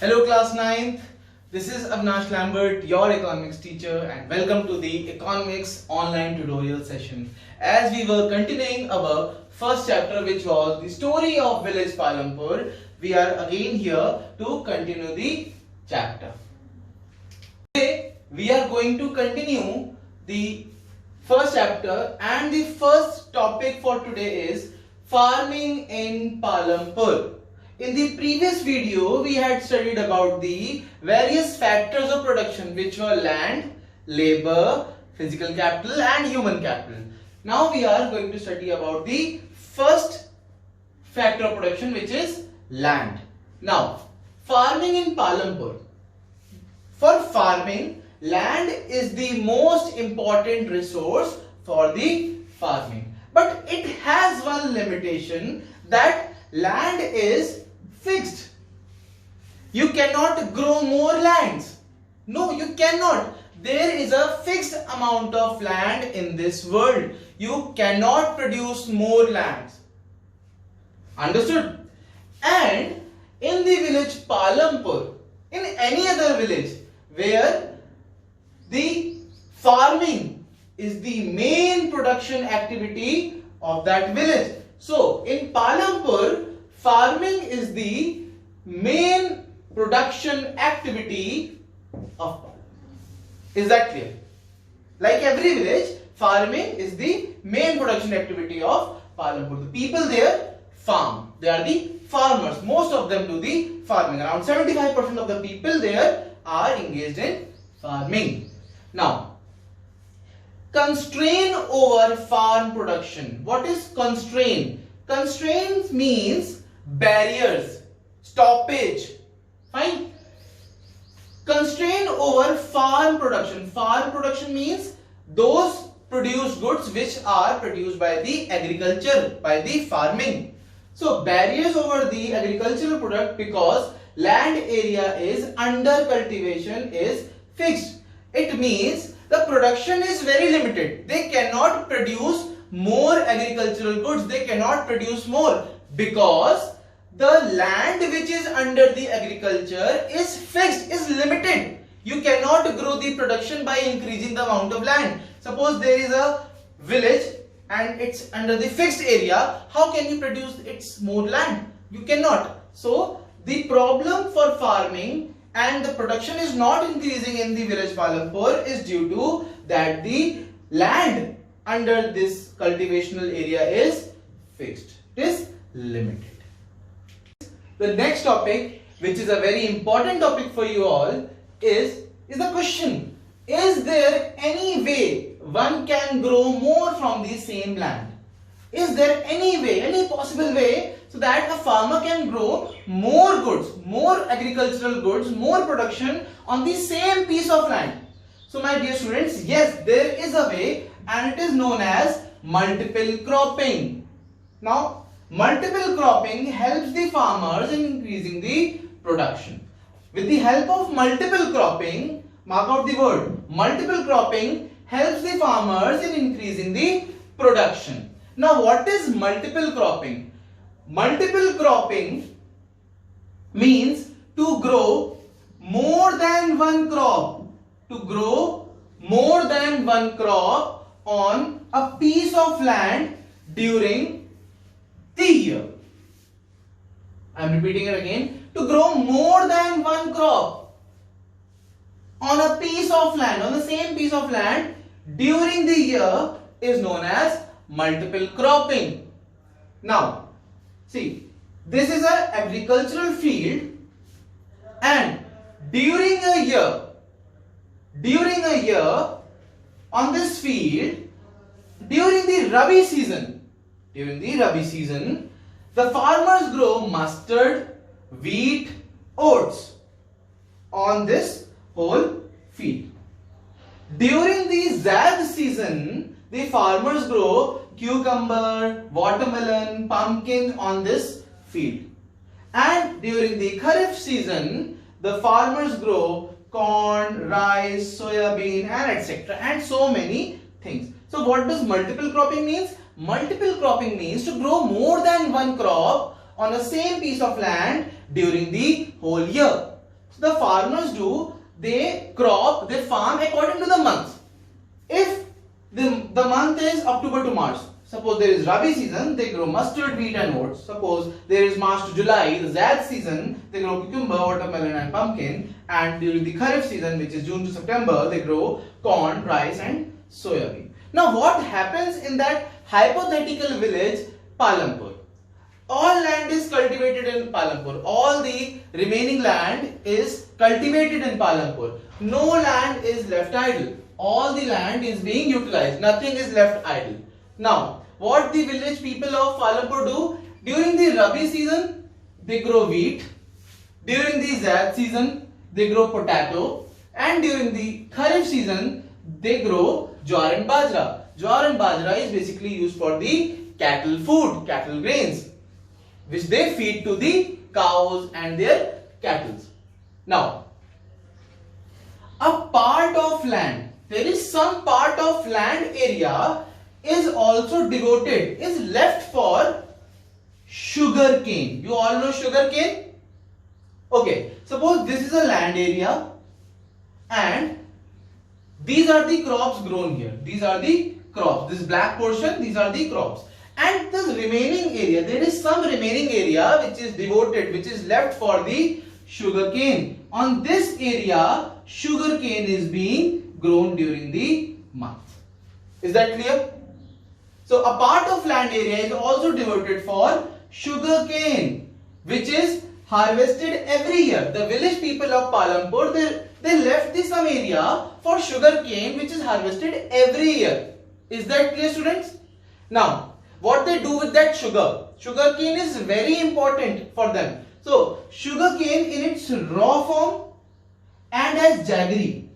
Hello class 9th, this is Avinash Lambert, your economics teacher, and welcome to the economics online tutorial session. As we were continuing our first chapter, which was the story of village PALAMPUR, we are again here to continue the chapter. Today we are going to continue the first chapter, and the first topic for today is farming in PALAMPUR. In the previous video, we had studied about the various factors of production, which were land, labor, physical capital and human capital. Now we are going to study about the first factor of production, which is land. Now, farming in PALAMPUR. For farming, land is the most important resource for the farming. But it has one limitation, that land is fixed. You cannot grow more lands. No, you cannot. There is a fixed amount of land in this world. You cannot produce more lands. Understood? And in the village PALAMPUR, in any other village where the farming is the main production activity of that village. So in PALAMPUR, farming is the main production activity of PALAMPUR. Is that clear? Like every village, farming is the main production activity of PALAMPUR. The people there farm. They are the farmers. Most of them do the farming. Around 75% of the people there are engaged in farming. Now, constraint over farm production. What is constraint? Constraints means barriers, stoppage. Fine. Constraint over farm production. Farm production means those produced goods which are produced by the agriculture, by the farming. So barriers over the agricultural product, because land area is under cultivation, is fixed. It means the production is very limited. They cannot produce more agricultural goods. They cannot produce more because the land which is under the agriculture is fixed, is limited. You cannot grow the production by increasing the amount of land. Suppose there is a village and it's under the fixed area. How can you produce its more land? You cannot. So the problem for farming and the production is not increasing in the village PALAMPUR is due to that the land under this cultivational area is fixed. It is limited. The next topic, which is a very important topic for you all, is the question: is there any way one can grow more from the same land? Is there any way, any possible way, so that a farmer can grow more goods, more agricultural goods, more production on the same piece of land? So my dear students, yes, there is a way, and it is known as multiple cropping. Now, multiple cropping helps the farmers in increasing the production. With the help of multiple cropping, mark out the word, multiple cropping helps the farmers in increasing the production. Now, what is multiple cropping? Multiple cropping means to grow more than one crop. To grow more than one crop on a piece of land during the year. I am repeating it again. To grow more than one crop on a piece of land, on the same piece of land during the year, is known as multiple cropping. Now, see, this is an agricultural field, and during a year on this field, during the Rabi season, the farmers grow mustard, wheat, oats on this whole field. During the Zaid season, the farmers grow cucumber, watermelon, pumpkin on this field. And during the Kharif season, the farmers grow corn, rice, soya bean, and etc. and so many things. So what does multiple cropping means? Multiple cropping means to grow more than one crop on the same piece of land during the whole year. So the farmers do, they farm according to the month. If the month is October to March, suppose there is Rabi season, they grow mustard, wheat and oats. Suppose there is March to July, the Zaid season, they grow cucumber, watermelon and pumpkin. And during the Kharif season, which is June to September, they grow corn, rice and soybean. Now what happens in that hypothetical village, Palampur? All land is cultivated in Palampur. All the remaining land is cultivated in Palampur. No land is left idle. All the land is being utilized. Nothing is left idle. Now, what the village people of Palampur do? During the Rabi season, they grow wheat. During the Zaid season, they grow potato. And during the Kharif season, they grow jowar and bajra. Jowar and bajra is basically used for the cattle food, cattle grains, which they feed to the cows and their cattle. Now, a part of land, there is some part of land area is also devoted, is left for sugar cane. You all know sugar cane? Okay, suppose this is a land area and these are the crops grown here. These are the crops. This black portion, these are the crops. And this remaining area, there is some remaining area which is devoted, which is left for the sugar cane. On this area, sugar cane is being grown during the month. Is that clear? So a part of land area is also devoted for sugar cane, which is harvested every year. The village people of Palampur, they left some area for sugar cane, which is harvested every year. Is that clear, students? Now, what they do with that sugar? Sugar cane is very important for them. So, sugar cane in its raw form and as jaggery.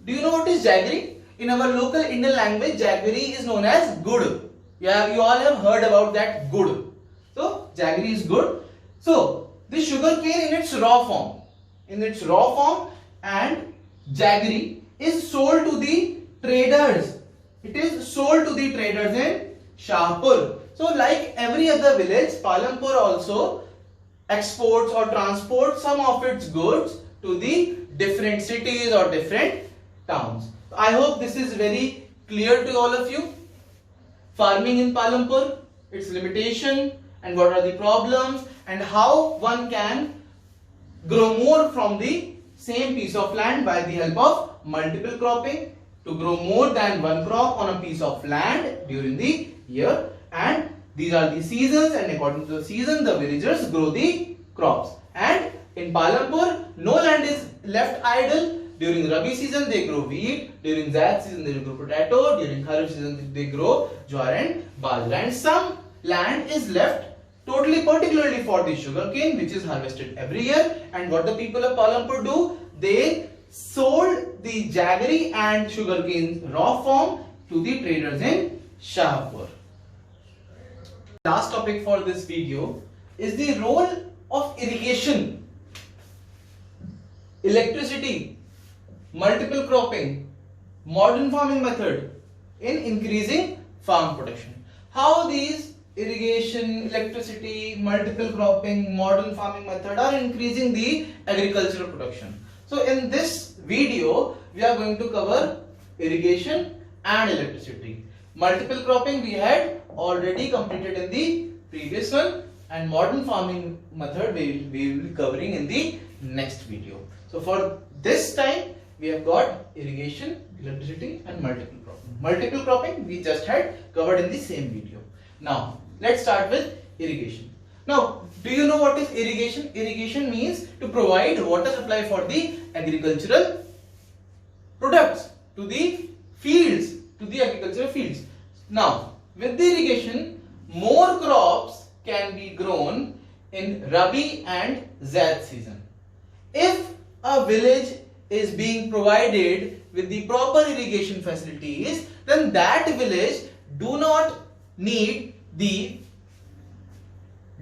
Do you know what is jaggery? In our local Indian language, jaggery is known as gud. Yeah, you all have heard about that gud. So, jaggery is good. So, the sugar cane in its raw form, and jaggery is sold to the traders. It is sold to the traders in Shahpur. So like every other village, Palampur also exports or transports some of its goods to the different cities or different towns. I hope this is very clear to all of you. Farming in Palampur, its limitation and what are the problems and how one can grow more from the same piece of land by the help of multiple cropping, to grow more than one crop on a piece of land during the year. And these are the seasons, and according to the season the villagers grow the crops. And in Palampur, no land is left idle. During Rabi season they grow wheat, during Zaid season they grow potato, during Kharif season they grow jowar and bajra. And some land is left totally particularly for the sugarcane, which is harvested every year. And what the people of Palampur do? They sold the jaggery and sugarcane raw form to the traders in Shahpur. Last topic for this video is the role of irrigation, electricity, multiple cropping, modern farming method in increasing farm production. How these irrigation, electricity, multiple cropping, modern farming method are increasing the agricultural production. So in this video, we are going to cover irrigation and electricity. Multiple cropping we had already completed in the previous one, and modern farming method we will be covering in the next video. So for this time, we have got irrigation, electricity and multiple cropping. Multiple cropping we just had covered in the same video. Now, let's start with irrigation. Now, do you know what is irrigation? Irrigation means to provide water supply for the agricultural products to the fields, to the agricultural fields. Now, with the irrigation, more crops can be grown in Rabi and Zaid season. If a village is being provided with the proper irrigation facilities, then that village do not need the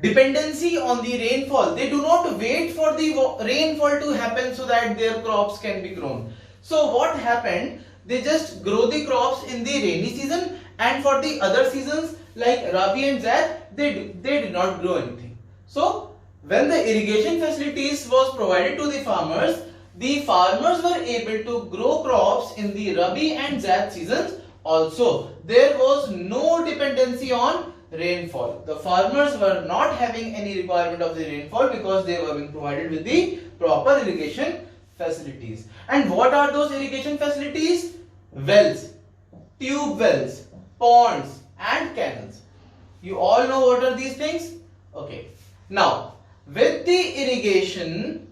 dependency on the rainfall. They do not wait for the rainfall to happen so that their crops can be grown. So what happened? They just grow the crops in the rainy season, and for the other seasons like Rabi and Zaid, they did not grow anything. So when the irrigation facilities was provided to the farmers were able to grow crops in the Rabi and Zaid seasons also. There was no dependency on rainfall. The farmers were not having any requirement of the rainfall because they were being provided with the proper irrigation facilities. And what are those irrigation facilities? Wells, tube wells, ponds and canals. You all know what are these things? Okay. Now, with the irrigation,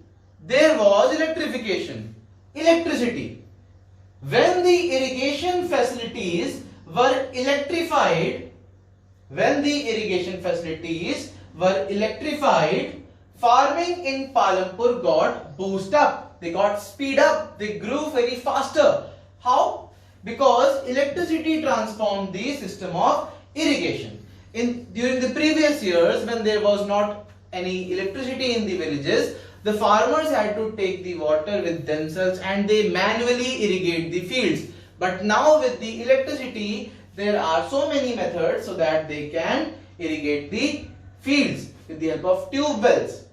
there was electrification, electricity. When the irrigation facilities were electrified, farming in Palampur got boost up. They got speed up. They grew very faster. How? Because electricity transformed the system of irrigation. During the previous years, when there was not any electricity in the villages, the farmers had to take the water with themselves and they manually irrigate the fields. But now with the electricity, there are so many methods so that they can irrigate the fields with the help of tube wells,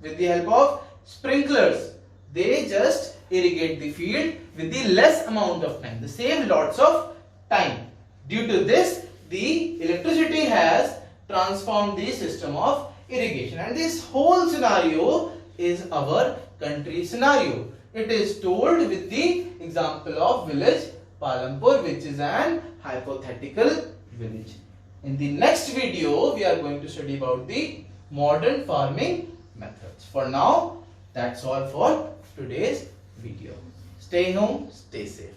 with the help of sprinklers. They just irrigate the field with the less amount of time. They save lots of time. Due to this, the electricity has transformed the system of irrigation. And this whole scenario is our country scenario. It is told with the example of village Palampur, which is an hypothetical village. In the next video, we are going to study about the modern farming methods. For now, that's all for today's video. Stay home, stay safe.